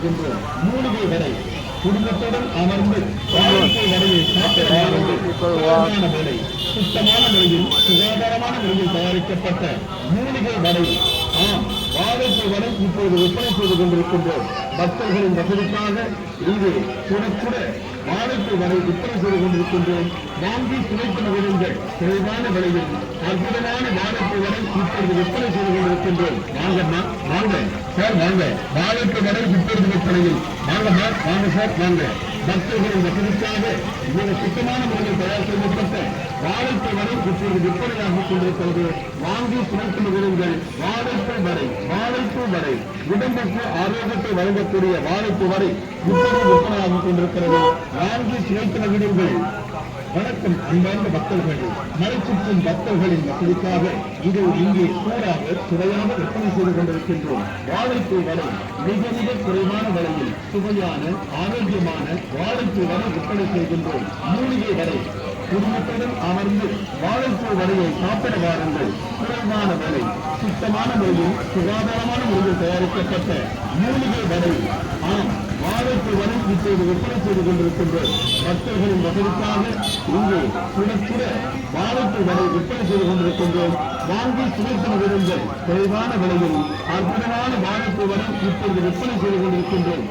கொண்டிருக்கின்றோம். மூலிகை வரை குடும்பத்துடன் அமர்ந்து வாழைப்பூ வரையை சாப்பிட விலை சுத்தமான முறையில் சுகாதாரமான முறையில் தயாரிக்கப்பட்ட மூலிகை வரை வாழைப்பூ வரை இப்போது விற்பனை செய்து கொண்டிருக்கின்றோம். பக்தர்களின் வசதிக்காக இங்கு சுட வாழைப்பூ வரை விற்பனை செய்து கொண்டிருக்கின்றோம். வாங்கி சுவைத்து மகிழுங்கள். குறைவான விலையில் அற்புதமான வாழைப்பூ வரை இப்பொழுது விற்பனை செய்து கொண்டிருக்கின்றோம். வாங்கம்மா வாங்க சார், வாங்க. வாழைப்பூ வரை இப்பொழுது விற்பனையில் வாங்கம்மா, வாங்க சார், வாங்க. பக்தர்களின் வசதிக்காக மிக சுத்தமான முறையில் தயார் செய்யப்பட்ட வாழைப்பூ வரை இப்பொழுது விற்பனையாகிக் கொண்டிருக்கிறது. வாங்கி சுவைத்து மகிழுங்கள். வாழைப்பூ வரை உடம்புக்கு ஆரோக்கியத்தை வழங்கக்கூடிய வாழைப்பூ வரை இப்பொழுது விற்பனையாகிக் கொண்டிருக்கிறது. வாங்கி சுவைத்து மகிழுங்கள். வணக்கம் அன்பார்ந்த பக்தர்கள், மலை சுற்றும் பக்தர்களின் வசதிக்காக இது இங்கே சூடாக சுவையாக விற்பனை செய்து கொண்டிருக்கின்றோம். வாழைப்பூ வரை மிக குறைவான விலையில் சுவையான ஆரோக்கியமான வாழைப்பூ வரை விற்பனை செய்கின்றோம். மூலிகை வரை குடும்பத்துடன் அமர்ந்து வாழைப்பூ வரையை சாப்பிட வாருங்கள். குறைவான விலை சுத்தமான முறையில் சுகாதாரமான முறையில் தயாரிக்கப்பட்ட மூலிகை வரை வாழைப்பூ வரை இப்போது விற்பனை செய்து கொண்டிருக்கின்றோம். பக்தர்களின் வசதிக்காக இங்கே சுட வாழைப்பூ வரை விற்பனை செய்து கொண்டிருக்கின்றோம். வாங்கி சுவைத்து மகிழுங்கள். குறைவான விலையில் அற்புதமான வாழைப்பூ வரை இப்போது விற்பனை செய்து கொண்டிருக்கின்றோம்.